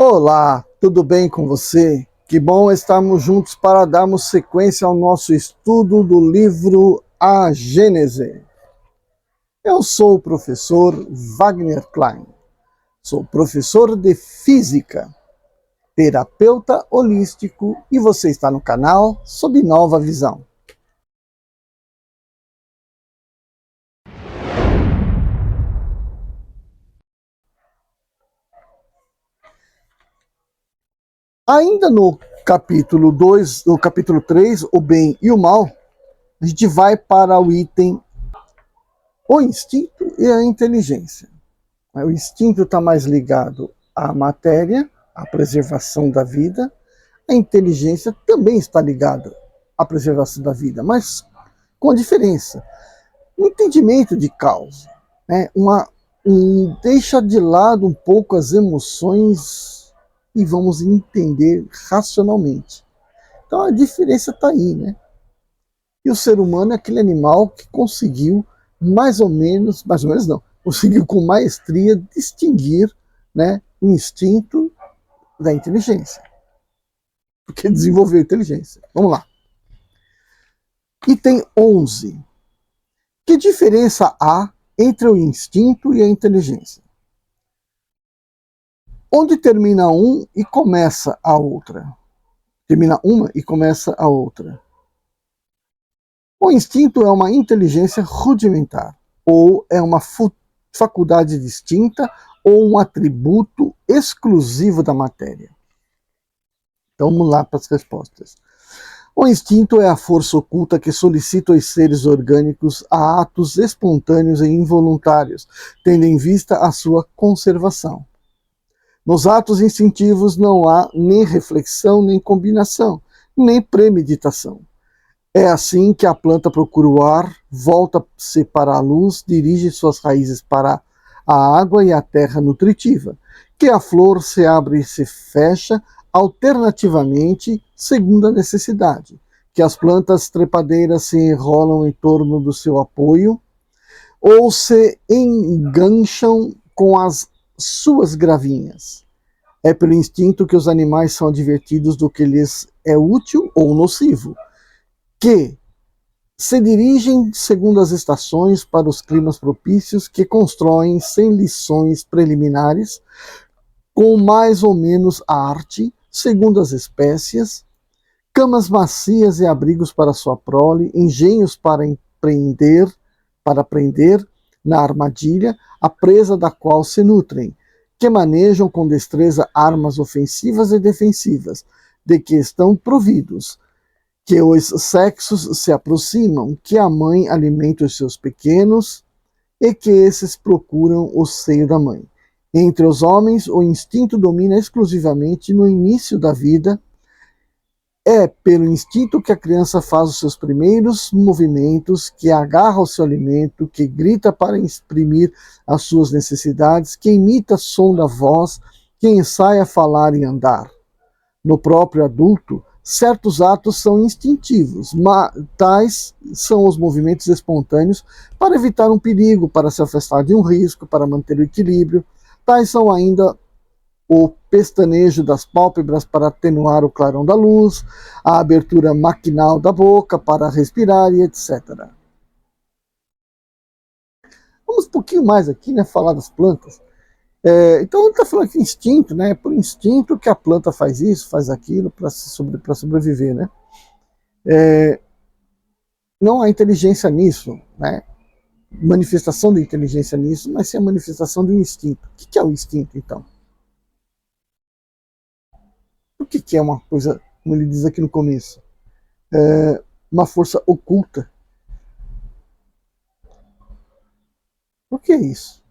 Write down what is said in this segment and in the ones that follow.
Olá, tudo bem com você? Que bom estarmos juntos para darmos sequência ao nosso estudo do livro A Gênese. Eu sou o professor Wagner Klein, sou professor de Física, terapeuta holístico e você está no canal Sob Nova Visão. Ainda no capítulo 2, no capítulo 3, o bem e o mal, a gente vai para o item o instinto e a inteligência. O instinto está mais ligado à matéria, à preservação da vida. A inteligência também está ligada à preservação da vida, mas com a diferença. O entendimento de causa, né? Deixa de lado um pouco as emoções e vamos entender racionalmente. Então a diferença está aí, né? E o ser humano é aquele animal que conseguiu mais ou menos não, conseguiu com maestria distinguir, né, o instinto da inteligência. Porque desenvolveu inteligência. Vamos lá. Item 11. Que diferença há entre o instinto e a inteligência? Onde termina um e começa a outra? Termina uma e começa a outra. O instinto é uma inteligência rudimentar, ou é uma faculdade distinta, ou um atributo exclusivo da matéria. Então vamos lá para as respostas. O instinto é a força oculta que solicita os seres orgânicos a atos espontâneos e involuntários, tendo em vista a sua conservação. Nos atos instintivos não há nem reflexão, nem combinação, nem premeditação. É assim que a planta procura o ar, volta-se para a luz, dirige suas raízes para a água e a terra nutritiva, que a flor se abre e se fecha alternativamente segundo a necessidade, que as plantas trepadeiras se enrolam em torno do seu apoio ou se engancham com as suas gravinhas. É pelo instinto que os animais são advertidos do que lhes é útil ou nocivo, que se dirigem segundo as estações para os climas propícios, que constroem sem lições preliminares, com mais ou menos arte, segundo as espécies, camas macias e abrigos para sua prole, engenhos para prender na armadilha, a presa da qual se nutrem, que manejam com destreza armas ofensivas e defensivas, de que estão providos, que os sexos se aproximam, que a mãe alimenta os seus pequenos e que esses procuram o seio da mãe. Entre os homens, o instinto domina exclusivamente no início da vida. É pelo instinto que a criança faz os seus primeiros movimentos, que agarra o seu alimento, que grita para exprimir as suas necessidades, que imita som da voz, que ensaia a falar e andar. No próprio adulto, certos atos são instintivos, mas tais são os movimentos espontâneos para evitar um perigo, para se afastar de um risco, para manter o equilíbrio. Tais são ainda o pestanejo das pálpebras para atenuar o clarão da luz, a abertura maquinal da boca para respirar e etc. Vamos um pouquinho mais aqui, né, falar das plantas. Então ele está falando que instinto, né? É por instinto que a planta faz isso, faz aquilo para sobreviver, né? Não há inteligência nisso, né? Manifestação de inteligência nisso, mas sim a manifestação de um instinto. O que é o instinto, então? O que é uma coisa, como ele diz aqui no começo? Uma força oculta. O que é isso?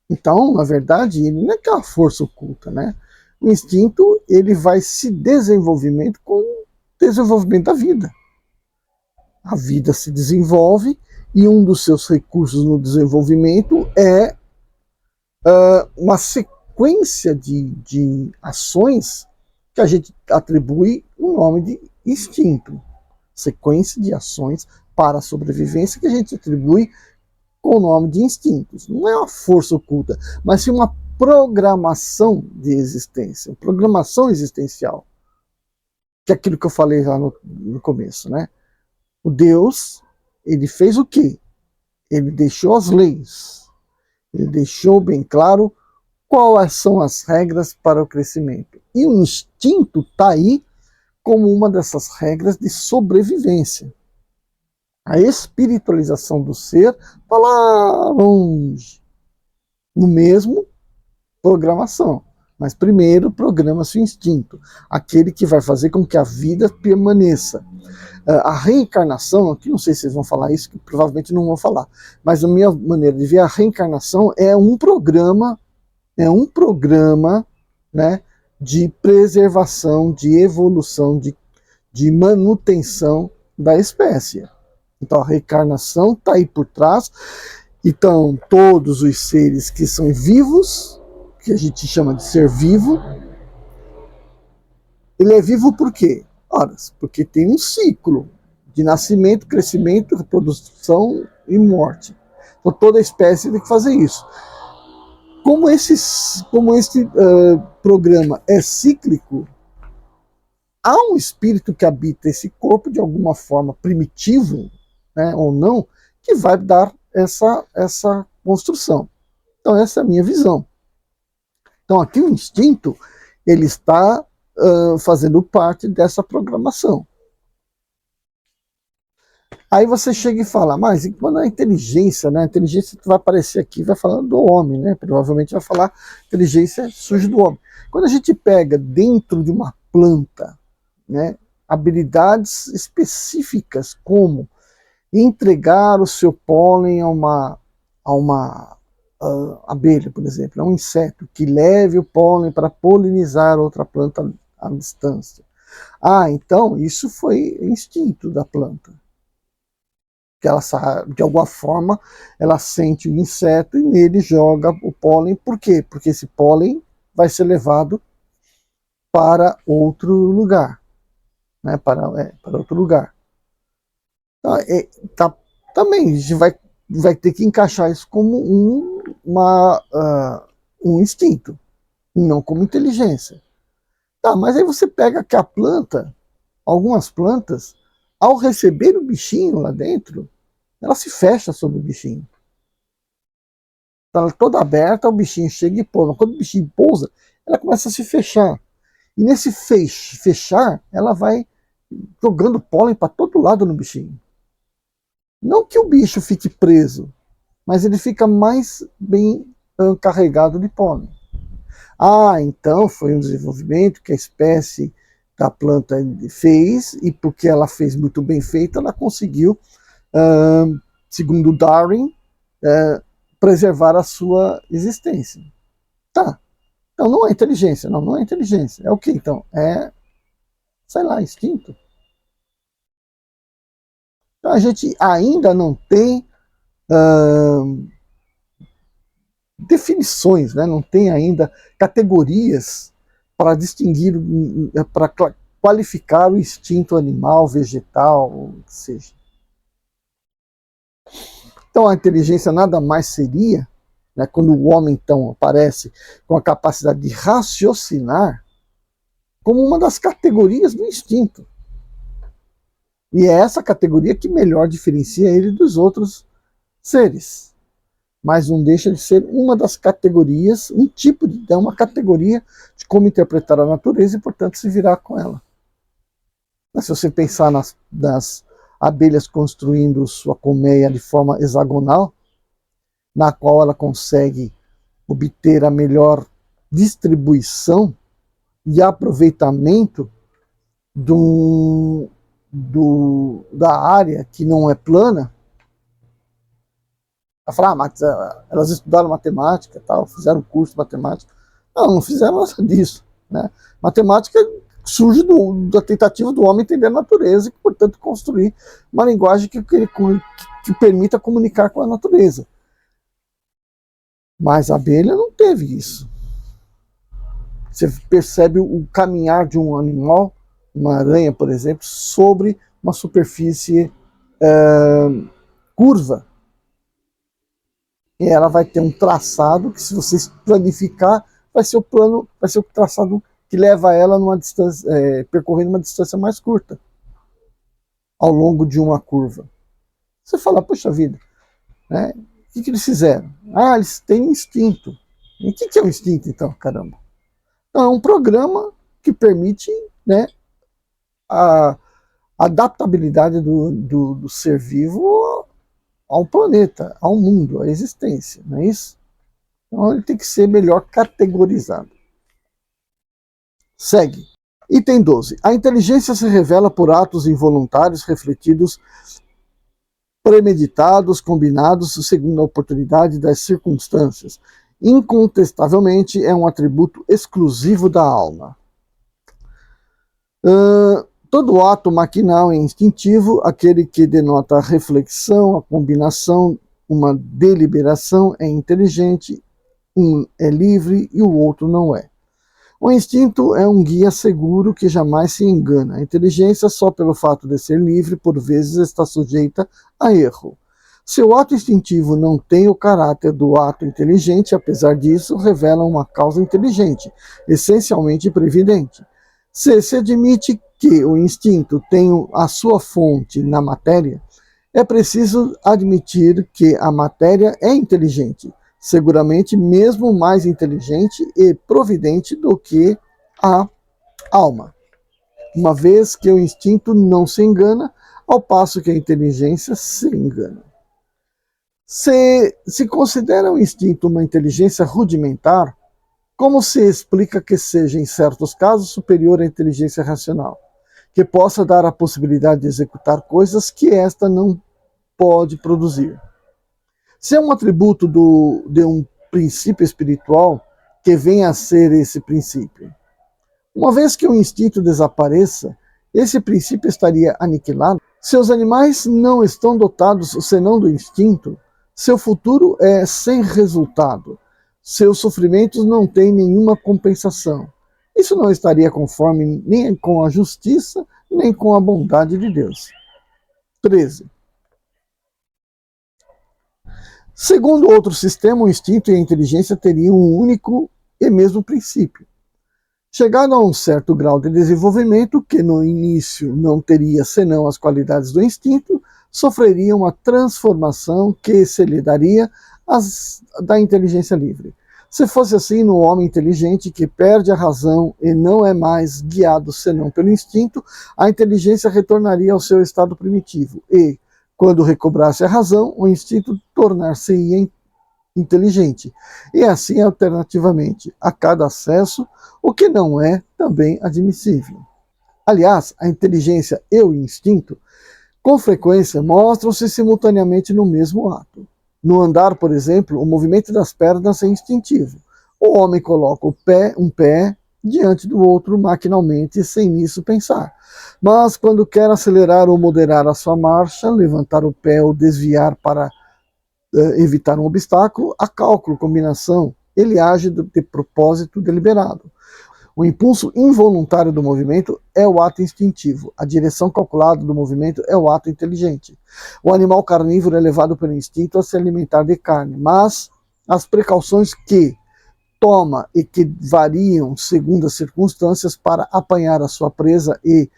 Então, na verdade, ele não é aquela força oculta, né? O instinto, ele vai se desenvolvimento com o desenvolvimento da vida. A vida se desenvolve e um dos seus recursos no desenvolvimento é uma sequência de ações que a gente atribui o nome de instinto. Sequência de ações para a sobrevivência que a gente atribui com o nome de instintos. Não é uma força oculta, mas sim uma programação de existência, programação existencial, que é aquilo que eu falei lá no começo, né? O Deus, ele fez o quê? Ele deixou as leis, ele deixou bem claro quais são as regras para o crescimento. E o instinto está aí como uma dessas regras de sobrevivência. A espiritualização do ser está lá longe, no mesmo programação. Mas primeiro programa-se o instinto, aquele que vai fazer com que a vida permaneça. A reencarnação, aqui não sei se vocês vão falar isso, que provavelmente não vão falar, mas a minha maneira de ver a reencarnação é um programa, né, de preservação, de evolução, de manutenção da espécie. Então a reencarnação está aí por trás. Então todos os seres que são vivos, que a gente chama de ser vivo, ele é vivo por quê? Ora, porque tem um ciclo de nascimento, crescimento, reprodução e morte. Então toda espécie tem que fazer isso. Como este programa é cíclico, há um espírito que habita esse corpo de alguma forma primitivo, né, ou não, que vai dar essa construção. Então essa é a minha visão. Então aqui o instinto, ele está fazendo parte dessa programação. Aí você chega e fala, mas e quando a inteligência, né? A inteligência vai aparecer aqui, vai falando do homem, né? Provavelmente vai falar inteligência surge do homem. Quando a gente pega dentro de uma planta, né, habilidades específicas como entregar o seu pólen a uma abelha, por exemplo, a um inseto que leve o pólen para polinizar outra planta à distância. Ah, então isso foi instinto da planta. Que ela, de alguma forma, ela sente o inseto e nele joga o pólen. Por quê? Porque esse pólen vai ser levado para outro lugar. Né? Para outro lugar. Então, também a gente vai ter que encaixar isso como um instinto, não como inteligência. Tá, mas aí você pega que a planta, algumas plantas, ao receber o bichinho lá dentro, ela se fecha sobre o bichinho. Ela toda aberta, o bichinho chega e pousa. Quando o bichinho pousa, ela começa a se fechar. E nesse fechar, ela vai jogando pólen para todo lado no bichinho. Não que o bicho fique preso, mas ele fica mais bem carregado de pólen. Ah, então foi um desenvolvimento que a espécie da planta fez, e porque ela fez muito bem feito, ela conseguiu, segundo Darwin, preservar a sua existência. Tá. Então não é inteligência. Não é inteligência. É o que então? É, sei lá, instinto. Então a gente ainda não tem definições, né? Não tem ainda categorias para distinguir, para qualificar o instinto animal, vegetal, o que seja. Então a inteligência nada mais seria, né, quando o homem então aparece com a capacidade de raciocinar, como uma das categorias do instinto. E é essa categoria que melhor diferencia ele dos outros seres. Mas não deixa de ser uma das categorias, uma categoria de como interpretar a natureza e, portanto, se virar com ela. Mas se você pensar nas abelhas construindo sua colmeia de forma hexagonal, na qual ela consegue obter a melhor distribuição e aproveitamento da área que não é plana. Ela fala, mas elas estudaram matemática, tal, fizeram curso de matemática. Não fizeram nada disso. Né? Matemática surge da tentativa do homem entender a natureza e, portanto, construir uma linguagem que permita comunicar com a natureza. Mas a abelha não teve isso. Você percebe o caminhar de um animal, uma aranha, por exemplo, sobre uma superfície curva. E ela vai ter um traçado que, se você planificar, vai ser o plano, vai ser o traçado que leva ela numa distância, percorrendo uma distância mais curta ao longo de uma curva. Você fala, poxa vida, né? O que eles fizeram? Ah, eles têm um instinto. E o que é um instinto, então, caramba? Então, é um programa que permite, né, a adaptabilidade do ser vivo ao planeta, ao mundo, à existência, não é isso? Então ele tem que ser melhor categorizado. Segue. Item 12. A inteligência se revela por atos involuntários refletidos, premeditados, combinados segundo a oportunidade das circunstâncias. Incontestavelmente é um atributo exclusivo da alma. Todo ato maquinal é instintivo, aquele que denota a reflexão, a combinação, uma deliberação é inteligente, um é livre e o outro não é. O instinto é um guia seguro que jamais se engana. A inteligência, só pelo fato de ser livre, por vezes está sujeita a erro. Se o ato instintivo não tem o caráter do ato inteligente, apesar disso, revela uma causa inteligente, essencialmente previdente. Se admite que o instinto tem a sua fonte na matéria, é preciso admitir que a matéria é inteligente, seguramente mesmo mais inteligente e providente do que a alma, uma vez que o instinto não se engana, ao passo que a inteligência se engana. Se considera o instinto uma inteligência rudimentar, como se explica que seja, em certos casos, superior à inteligência racional, que possa dar a possibilidade de executar coisas que esta não pode produzir? Se é um atributo de um princípio espiritual, que venha a ser esse princípio. Uma vez que o instinto desapareça, esse princípio estaria aniquilado. Se os animais não estão dotados senão do instinto, seu futuro é sem resultado. Seus sofrimentos não têm nenhuma compensação. Isso não estaria conforme nem com a justiça, nem com a bondade de Deus. 13. Segundo outro sistema, o instinto e a inteligência teriam um único e mesmo princípio. Chegado a um certo grau de desenvolvimento, que no início não teria senão as qualidades do instinto, sofreria uma transformação que se lhe daria da inteligência livre. Se fosse assim, no homem inteligente que perde a razão e não é mais guiado senão pelo instinto, a inteligência retornaria ao seu estado primitivo e, quando recobrasse a razão, o instinto tornar-se-ia inteligente, e assim alternativamente a cada acesso, o que não é também admissível. Aliás, a inteligência e o instinto, com frequência, mostram-se simultaneamente no mesmo ato. No andar, por exemplo, o movimento das pernas é instintivo. O homem coloca um pé diante do outro maquinalmente, sem nisso pensar. Mas quando quer acelerar ou moderar a sua marcha, levantar o pé ou desviar para evitar um obstáculo, a cálculo, combinação, ele age de propósito deliberado. O impulso involuntário do movimento é o ato instintivo. A direção calculada do movimento é o ato inteligente. O animal carnívoro é levado pelo instinto a se alimentar de carne, mas as precauções que toma e que variam segundo as circunstâncias para apanhar a sua presa e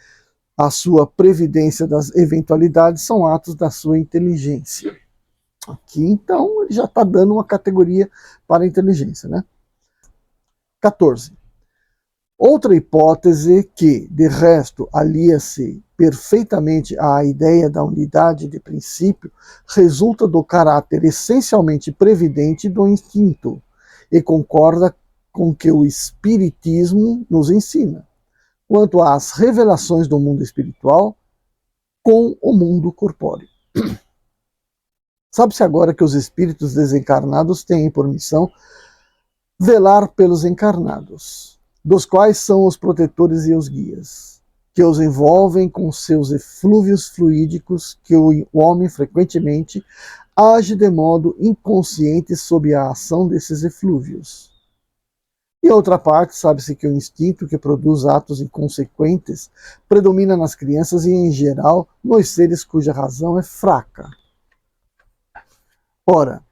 a sua previdência das eventualidades são atos da sua inteligência. Aqui, então, ele já está dando uma categoria para a inteligência, né? 14. Outra hipótese que, de resto, alia-se perfeitamente à ideia da unidade de princípio, resulta do caráter essencialmente previdente do instinto e concorda com o que o Espiritismo nos ensina, quanto às revelações do mundo espiritual com o mundo corpóreo. Sabe-se agora que os espíritos desencarnados têm por missão velar pelos encarnados, dos quais são os protetores e os guias, que os envolvem com seus eflúvios fluídicos, que o homem frequentemente age de modo inconsciente sob a ação desses eflúvios. E outra parte, sabe-se que o instinto que produz atos inconsequentes predomina nas crianças e, em geral, nos seres cuja razão é fraca. Ora,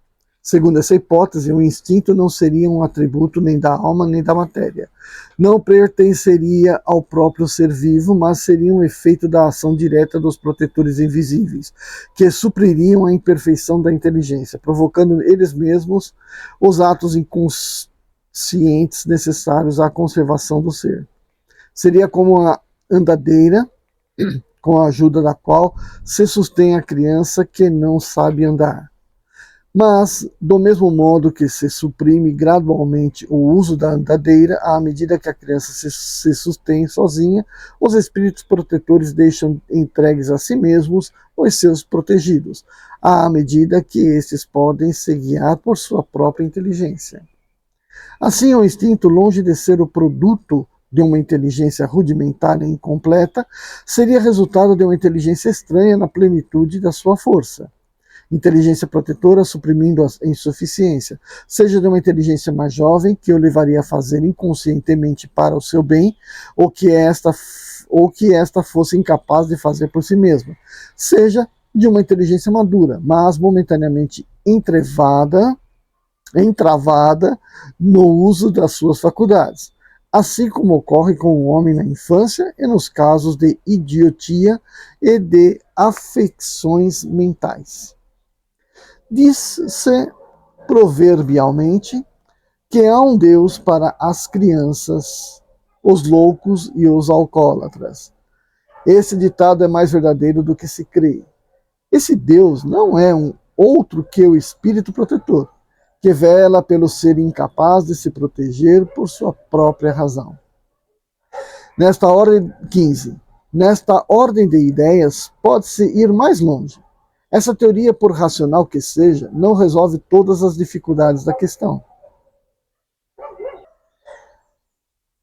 Segundo essa hipótese, o instinto não seria um atributo nem da alma nem da matéria. Não pertenceria ao próprio ser vivo, mas seria um efeito da ação direta dos protetores invisíveis, que supririam a imperfeição da inteligência, provocando eles mesmos os atos inconscientes necessários à conservação do ser. Seria como a andadeira, com a ajuda da qual se sustém a criança que não sabe andar. Mas, do mesmo modo que se suprime gradualmente o uso da andadeira, à medida que a criança se sustém sozinha, os espíritos protetores deixam entregues a si mesmos os seus protegidos, à medida que estes podem se guiar por sua própria inteligência. Assim, o instinto, longe de ser o produto de uma inteligência rudimentar e incompleta, seria resultado de uma inteligência estranha na plenitude da sua força. Inteligência protetora suprimindo a insuficiência, seja de uma inteligência mais jovem, que o levaria a fazer inconscientemente para o seu bem, ou que esta fosse incapaz de fazer por si mesma, seja de uma inteligência madura, mas momentaneamente entravada no uso das suas faculdades, assim como ocorre com o homem na infância e nos casos de idiotia e de afecções mentais. Diz-se proverbialmente que há um Deus para as crianças, os loucos e os alcoólatras. Esse ditado é mais verdadeiro do que se crê. Esse Deus não é um outro que o espírito protetor, que vela pelo ser incapaz de se proteger por sua própria razão. Nesta ordem 15. Nesta ordem de ideias, pode-se ir mais longe. Essa teoria, por racional que seja, não resolve todas as dificuldades da questão.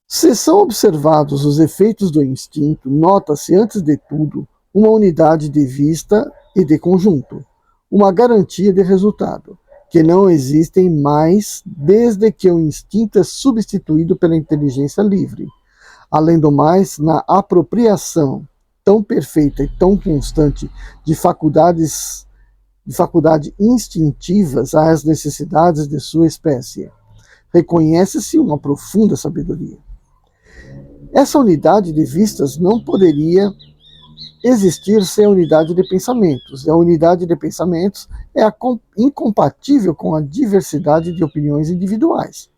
Se são observados os efeitos do instinto, nota-se, antes de tudo, uma unidade de vista e de conjunto, uma garantia de resultado, que não existem mais desde que o instinto é substituído pela inteligência livre. Além do mais, na apropriação tão perfeita e tão constante de faculdades instintivas às necessidades de sua espécie, reconhece-se uma profunda sabedoria. Essa unidade de vistas não poderia existir sem a unidade de pensamentos, e a unidade de pensamentos é incompatível com a diversidade de opiniões individuais.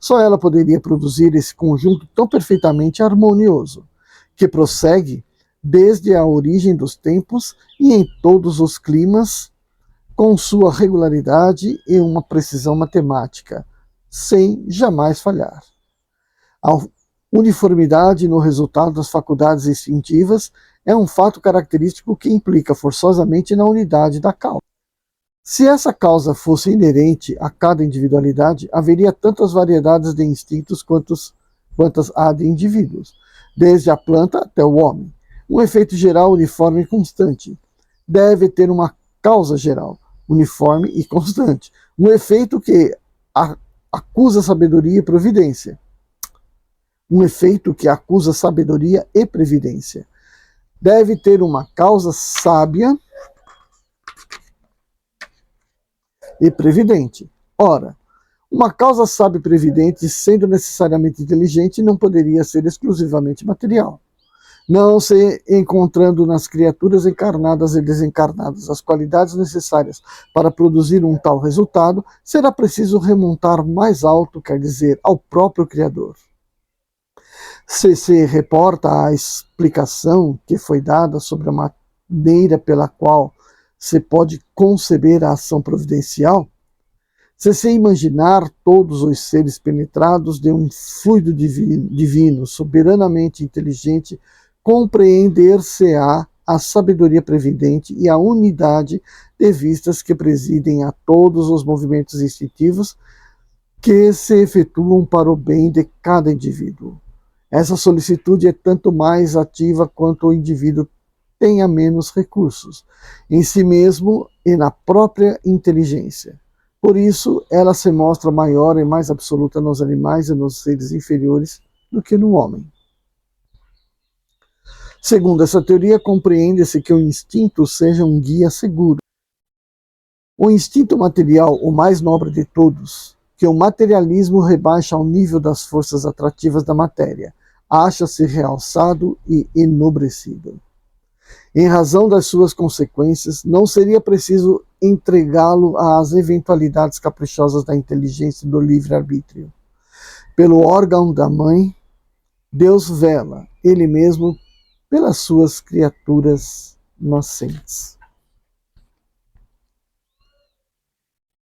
Só ela poderia produzir esse conjunto tão perfeitamente harmonioso, que prossegue desde a origem dos tempos e em todos os climas, com sua regularidade e uma precisão matemática, sem jamais falhar. A uniformidade no resultado das faculdades instintivas é um fato característico que implica forçosamente na unidade da causa. Se essa causa fosse inerente a cada individualidade, haveria tantas variedades de instintos quantas há de indivíduos, desde a planta até o homem. Um efeito geral uniforme e constante deve ter uma causa geral, uniforme e constante. Um efeito que acusa sabedoria e providência. Um efeito que acusa sabedoria e previdência. Deve ter uma causa sábia e previdente. Ora, uma causa sábia e previdente, sendo necessariamente inteligente, não poderia ser exclusivamente material. Não se encontrando nas criaturas encarnadas e desencarnadas as qualidades necessárias para produzir um tal resultado, será preciso remontar mais alto, quer dizer, ao próprio Criador. Se reporta a explicação que foi dada sobre a maneira pela qual se pode conceber a ação providencial, se imaginar todos os seres penetrados de um fluido divino, soberanamente inteligente, compreender-se-á a sabedoria previdente e a unidade de vistas que presidem a todos os movimentos instintivos que se efetuam para o bem de cada indivíduo. Essa solicitude é tanto mais ativa quanto o indivíduo tenha menos recursos em si mesmo e na própria inteligência. Por isso, ela se mostra maior e mais absoluta nos animais e nos seres inferiores do que no homem. Segundo essa teoria, compreende-se que o instinto seja um guia seguro, O instinto material, o mais nobre de todos, que o materialismo rebaixa ao nível das forças atrativas da matéria, acha-se realçado e enobrecido. Em razão das suas consequências, não seria preciso entregá-lo às eventualidades caprichosas da inteligência e do livre-arbítrio. Pelo órgão da mãe, Deus vela, Ele mesmo, pelas suas criaturas nascentes.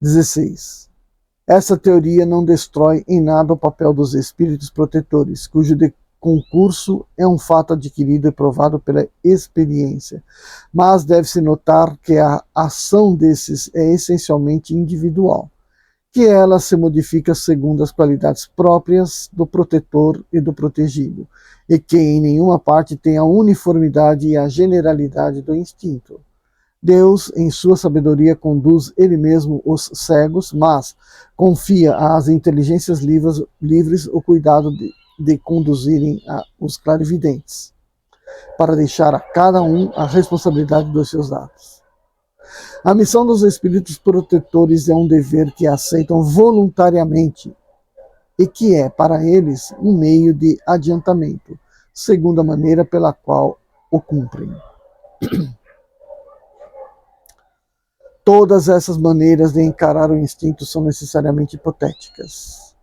16. Essa teoria não destrói em nada o papel dos espíritos protetores, cujo concurso é um fato adquirido e provado pela experiência, mas deve-se notar que a ação desses é essencialmente individual, que ela se modifica segundo as qualidades próprias do protetor e do protegido, e que em nenhuma parte tem a uniformidade e a generalidade do instinto. Deus, em sua sabedoria, conduz Ele mesmo os cegos, mas confia às inteligências livres o cuidado de conduzirem os clarividentes, para deixar a cada um a responsabilidade dos seus atos. A missão dos espíritos protetores é um dever que aceitam voluntariamente e que é, para eles, um meio de adiantamento, segundo a maneira pela qual o cumprem. Todas essas maneiras de encarar o instinto são necessariamente hipotéticas.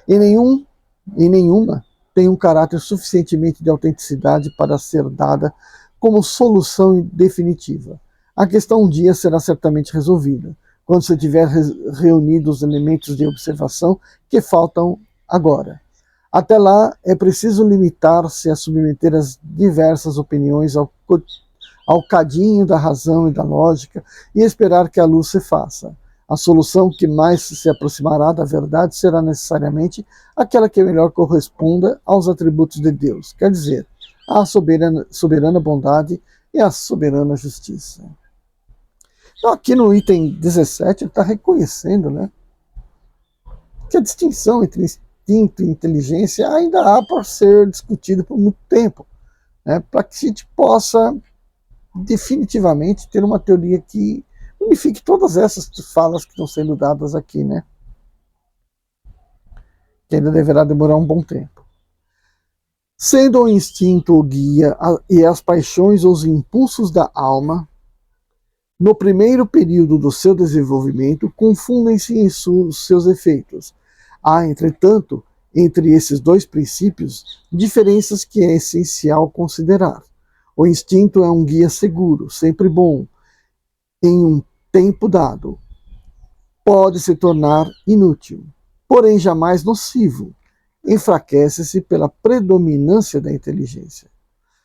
E nenhuma tem um caráter suficientemente de autenticidade para ser dada como solução definitiva. A questão um dia será certamente resolvida, quando se tiver reunido os elementos de observação que faltam agora. Até lá, é preciso limitar-se a submeter as diversas opiniões ao cadinho da razão e da lógica e esperar que a luz se faça. A solução que mais se aproximará da verdade será necessariamente aquela que melhor corresponda aos atributos de Deus, quer dizer, a soberana bondade e a soberana justiça. Então, aqui no item 17, ele está reconhecendo, né, que a distinção entre instinto e inteligência ainda há por ser discutida por muito tempo, né, para que a gente possa definitivamente ter uma teoria que unifique todas essas falas que estão sendo dadas aqui, né? Que ainda deverá demorar um bom tempo. Sendo o instinto o guia e as paixões os impulsos da alma, no primeiro período do seu desenvolvimento, confundem-se em seus efeitos. Há, entretanto, entre esses dois princípios, diferenças que é essencial considerar. O instinto é um guia seguro, sempre bom, em um tempo dado. Pode se tornar inútil, porém jamais nocivo. Enfraquece-se pela predominância da inteligência.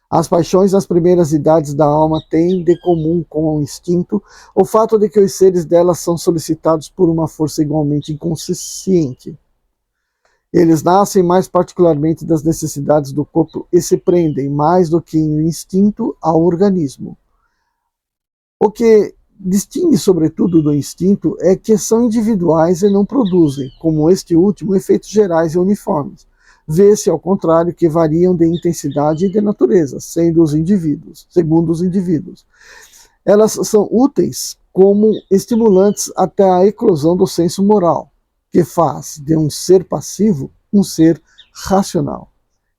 As paixões das primeiras idades da alma têm de comum com o instinto o fato de que os seres delas são solicitados por uma força igualmente inconsciente. Eles nascem mais particularmente das necessidades do corpo e se prendem, mais do que em instinto, ao organismo. O que distingue, sobretudo, do instinto é que são individuais e não produzem, como este último, efeitos gerais e uniformes. Vê-se, ao contrário, que variam de intensidade e de natureza, segundo os indivíduos. Elas são úteis como estimulantes até a eclosão do senso moral, que faz de um ser passivo um ser racional.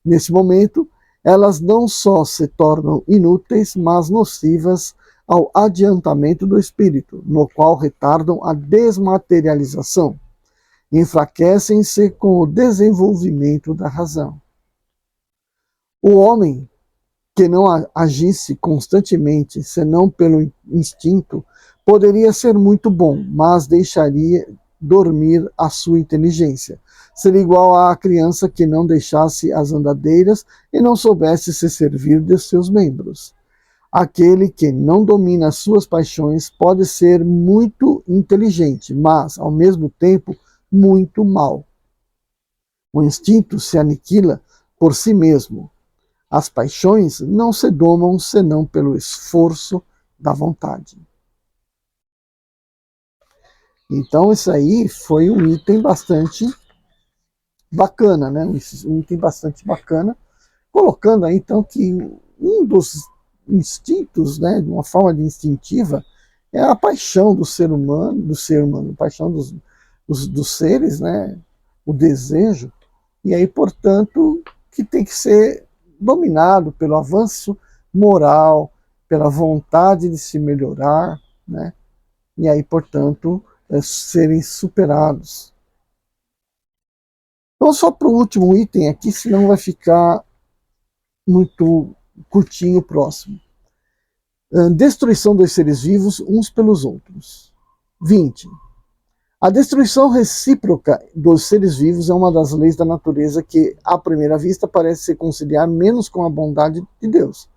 Nesse momento, elas não só se tornam inúteis, mas nocivas ao adiantamento do espírito, no qual retardam a desmaterialização. Enfraquecem-se com o desenvolvimento da razão. O homem que não agisse constantemente, senão pelo instinto, poderia ser muito bom, mas deixaria dormir a sua inteligência. Seria igual à criança que não deixasse as andadeiras e não soubesse se servir de seus membros. Aquele que não domina as suas paixões pode ser muito inteligente, mas, ao mesmo tempo, muito mau. O instinto se aniquila por si mesmo. As paixões não se domam senão pelo esforço da vontade. Então, isso aí foi um item bastante bacana, né? Um item bastante bacana, colocando aí, então, que um dos instintos, né, de uma forma instintiva, é a paixão do ser humano, a paixão dos seres, né? O desejo, e aí, portanto, que tem que ser dominado pelo avanço moral, pela vontade de se melhorar, né? E aí, portanto, serem superados. Então, só para o último item aqui, senão vai ficar muito curtinho o próximo. Destruição dos seres vivos uns pelos outros. 20. A destruição recíproca dos seres vivos é uma das leis da natureza que, à primeira vista, parece se conciliar menos com a bondade de Deus.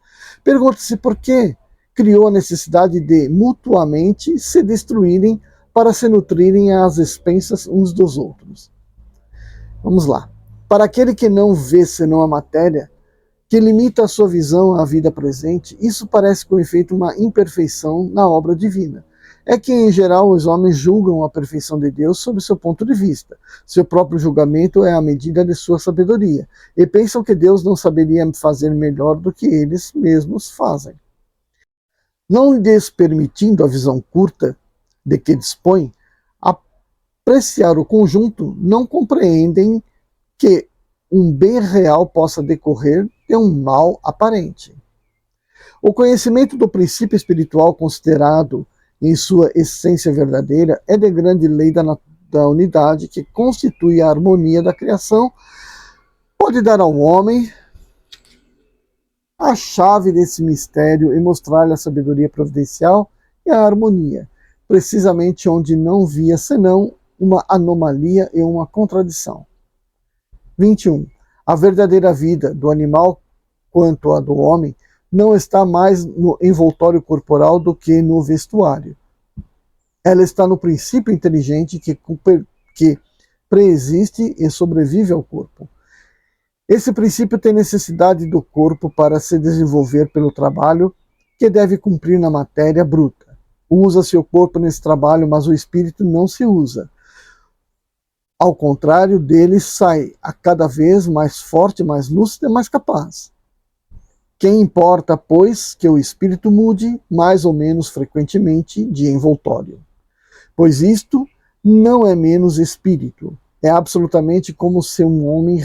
Pergunta-se por que criou a necessidade de mutuamente se destruírem para se nutrirem às expensas uns dos outros. Vamos lá. Para aquele que não vê senão a matéria, que limita a sua visão à vida presente, isso parece com efeito uma imperfeição na obra divina. É que, em geral, os homens julgam a perfeição de Deus sob seu ponto de vista. Seu próprio julgamento é a medida de sua sabedoria, e pensam que Deus não saberia fazer melhor do que eles mesmos fazem. Não lhes permitindo a visão curta de que dispõem, apreciar o conjunto, não compreendem que um bem real possa decorrer de um mal aparente. O conhecimento do princípio espiritual considerado em sua essência verdadeira é de grande lei da unidade que constitui a harmonia da criação, pode dar ao homem a chave desse mistério e mostrar-lhe a sabedoria providencial e a harmonia, precisamente onde não via senão uma anomalia e uma contradição. 21. A verdadeira vida do animal quanto a do homem não está mais no envoltório corporal do que no vestuário. Ela está no princípio inteligente que preexiste e sobrevive ao corpo. Esse princípio tem necessidade do corpo para se desenvolver pelo trabalho que deve cumprir na matéria bruta. Usa-se o corpo nesse trabalho, mas o espírito não se usa. Ao contrário dele, sai a cada vez mais forte, mais lúcido e mais capaz. Quem importa, pois, que o espírito mude mais ou menos frequentemente de envoltório? Pois isto não é menos espírito. É absolutamente como se um homem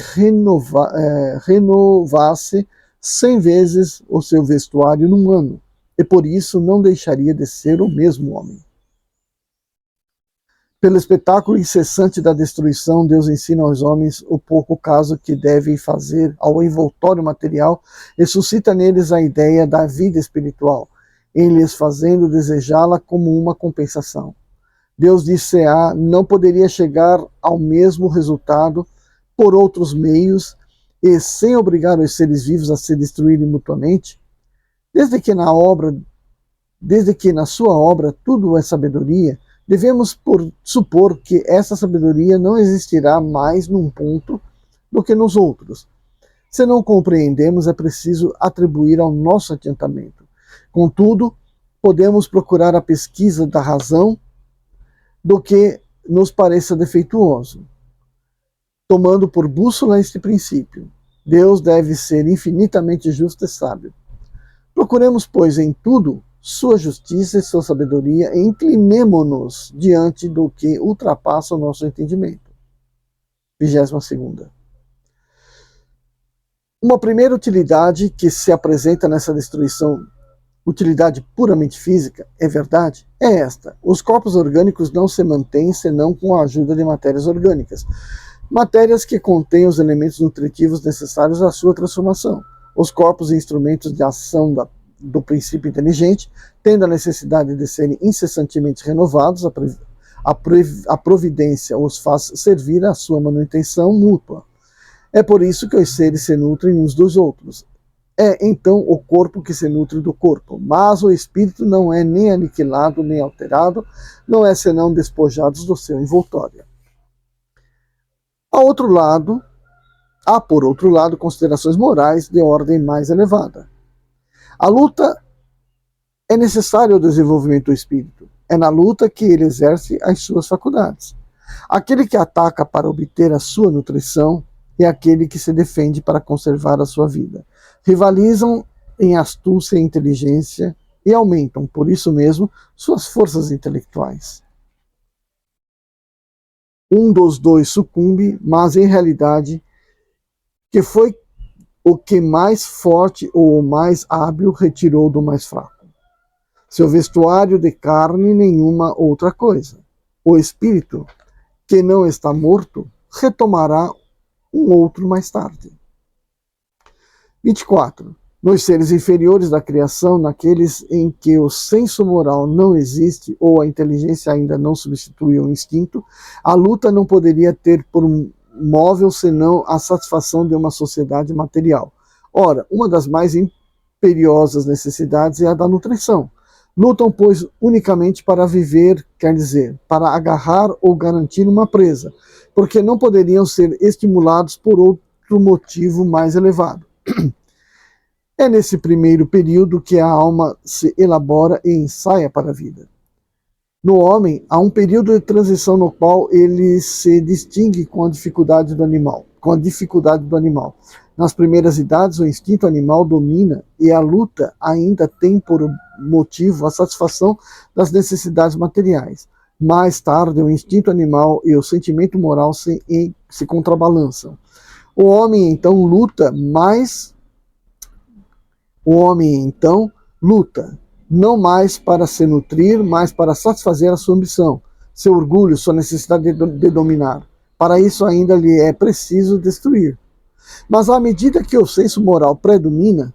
renovasse 100 vezes o seu vestuário num ano, e por isso não deixaria de ser o mesmo homem. Pelo espetáculo incessante da destruição, Deus ensina aos homens o pouco caso que devem fazer ao envoltório material e suscita neles a ideia da vida espiritual, em lhes fazendo desejá-la como uma compensação. Deus disse-a não poderia chegar ao mesmo resultado por outros meios e sem obrigar os seres vivos a se destruírem mutuamente, desde que na sua obra tudo é sabedoria. Devemos supor que essa sabedoria não existirá mais num ponto do que nos outros. Se não compreendemos, é preciso atribuir ao nosso adiantamento. Contudo, podemos procurar a pesquisa da razão do que nos pareça defeituoso, tomando por bússola este princípio. Deus deve ser infinitamente justo e sábio. Procuremos, pois, em tudo sua justiça e sua sabedoria, e inclinemo-nos diante do que ultrapassa o nosso entendimento. 22ª. Uma primeira utilidade que se apresenta nessa destruição, utilidade puramente física, é verdade, é esta. Os corpos orgânicos não se mantêm senão com a ajuda de matérias orgânicas, matérias que contêm os elementos nutritivos necessários à sua transformação. Os corpos e instrumentos de ação do princípio inteligente, tendo a necessidade de serem incessantemente renovados, a providência os faz servir à sua manutenção mútua. É por isso que os seres se nutrem uns dos outros. É então o corpo que se nutre do corpo, mas o espírito não é nem aniquilado nem alterado, não é senão despojados do seu envoltório. Há, por outro lado, considerações morais de ordem mais elevada. A luta é necessária ao desenvolvimento do espírito. É na luta que ele exerce as suas faculdades. Aquele que ataca para obter a sua nutrição é aquele que se defende para conservar a sua vida. Rivalizam em astúcia e inteligência e aumentam, por isso mesmo, suas forças intelectuais. Um dos dois sucumbe, mas em realidade, que foi o que mais forte ou o mais hábil retirou do mais fraco. Seu vestuário de carne, nenhuma outra coisa. O espírito, que não está morto, retomará um outro mais tarde. 24. Nos seres inferiores da criação, naqueles em que o senso moral não existe ou a inteligência ainda não substituiu o instinto, a luta não poderia ter por móvel senão a satisfação de uma sociedade material. Ora, uma das mais imperiosas necessidades é a da nutrição. Lutam, pois, unicamente para viver, quer dizer, para agarrar ou garantir uma presa, porque não poderiam ser estimulados por outro motivo mais elevado. É nesse primeiro período que a alma se elabora e ensaia para a vida. No homem, há um período de transição no qual ele se distingue com a dificuldade do animal. Nas primeiras idades, o instinto animal domina e a luta ainda tem por motivo a satisfação das necessidades materiais. Mais tarde, o instinto animal e o sentimento moral se contrabalançam. O homem, então, luta, não mais para se nutrir, mas para satisfazer a sua ambição, seu orgulho, sua necessidade de dominar. Para isso ainda lhe é preciso destruir. Mas à medida que o senso moral predomina,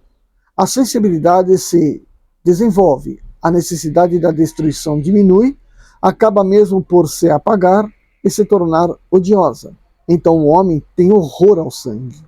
a sensibilidade se desenvolve, a necessidade da destruição diminui, acaba mesmo por se apagar e se tornar odiosa. Então o homem tem horror ao sangue.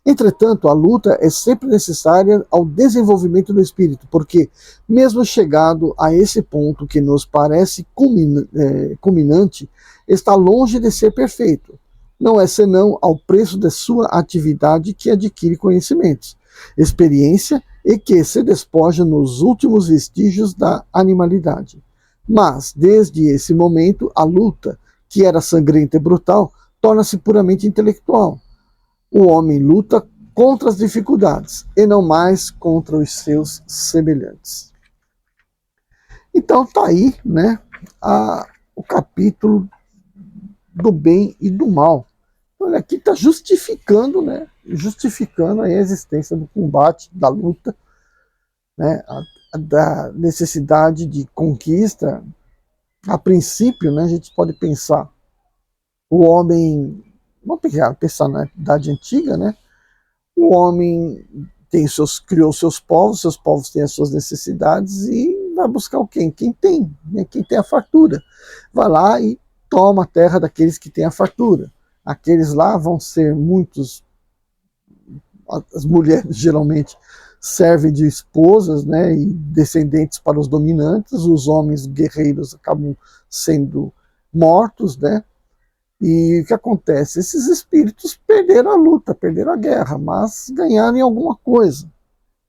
Entretanto, a luta é sempre necessária ao desenvolvimento do espírito, porque, mesmo chegado a esse ponto que nos parece culminante, está longe de ser perfeito. Não é senão ao preço de sua atividade que adquire conhecimentos, experiência e que se despoja nos últimos vestígios da animalidade. Mas, desde esse momento, a luta, que era sangrenta e brutal, torna-se puramente intelectual. O homem luta contra as dificuldades e não mais contra os seus semelhantes. Então tá aí, né, o capítulo do bem e do mal. Olha, aqui está justificando, né, justificando a existência do combate, da luta, né, da necessidade de conquista. A princípio, né, a gente pode pensar o homem, vamos pensar na idade antiga, né? O homem criou seus povos têm as suas necessidades e vai buscar o quem? Quem tem, né? Quem tem a fartura. Vai lá e toma a terra daqueles que têm a fartura. Aqueles lá vão ser muitos, as mulheres geralmente servem de esposas, né, e descendentes para os dominantes, os homens guerreiros acabam sendo mortos, né? E o que acontece? Esses espíritos perderam a luta, perderam a guerra, mas ganharam em alguma coisa.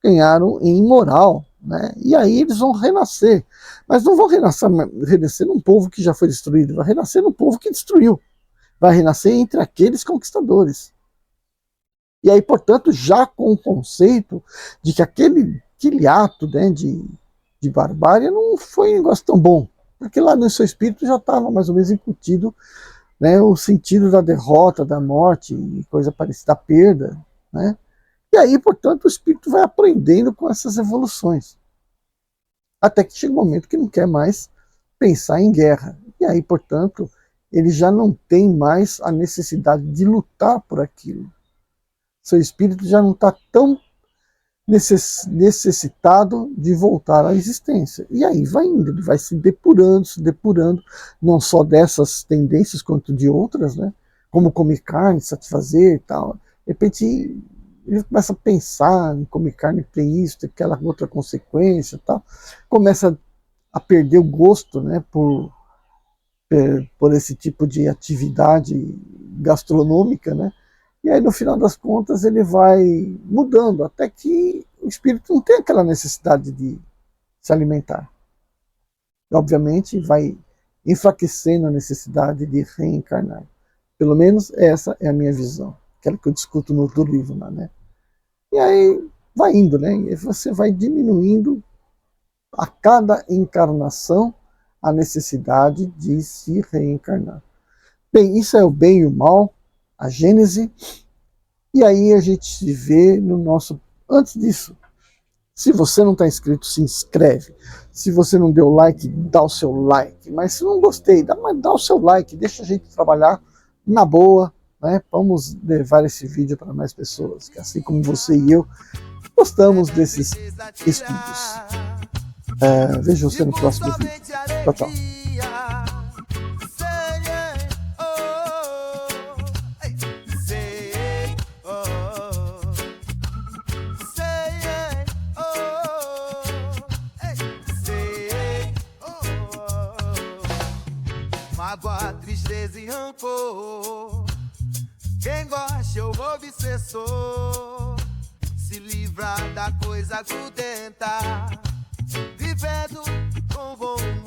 Ganharam em moral, né? E aí eles vão renascer. Mas não vão renascer num povo que já foi destruído, vai renascer num povo que destruiu. Vai renascer entre aqueles conquistadores. E aí, portanto, já com o conceito de que aquele ato, né, de barbárie não foi um negócio tão bom. Porque lá no seu espírito já estava mais ou menos incutido, né, o sentido da derrota, da morte e coisa parecida, da perda, né? E aí, portanto, o espírito vai aprendendo com essas evoluções. Até que chega um momento que não quer mais pensar em guerra. E aí, portanto, ele já não tem mais a necessidade de lutar por aquilo. Seu espírito já não está tão necessitado de voltar à existência. E aí vai indo, ele vai se depurando, não só dessas tendências quanto de outras, né? Como comer carne, satisfazer e tal. De repente ele começa a pensar em comer carne, tem isso, tem aquela outra consequência e tal. Começa a perder o gosto, né, por esse tipo de atividade gastronômica, né? E aí, no final das contas, ele vai mudando, até que o espírito não tem aquela necessidade de se alimentar. E, obviamente, vai enfraquecendo a necessidade de reencarnar. Pelo menos essa é a minha visão, aquela que eu discuto no livro lá, né? E aí vai indo, né? E você vai diminuindo a cada encarnação a necessidade de se reencarnar. Bem, isso é o bem e o mal, a Gênese, e aí a gente se vê no nosso... Antes disso, se você não está inscrito, se inscreve. Se você não deu like, dá o seu like. Mas se não gostei, dá o seu like, deixa a gente trabalhar na boa, né? Vamos levar esse vídeo para mais pessoas, que assim como você e eu, gostamos desses estudos. Vejo você no próximo vídeo. Tchau, tchau. Mágoa, tristeza e rancor. Quem gosta ou obsessor se livra da coisa grudenta, vivendo com vontade.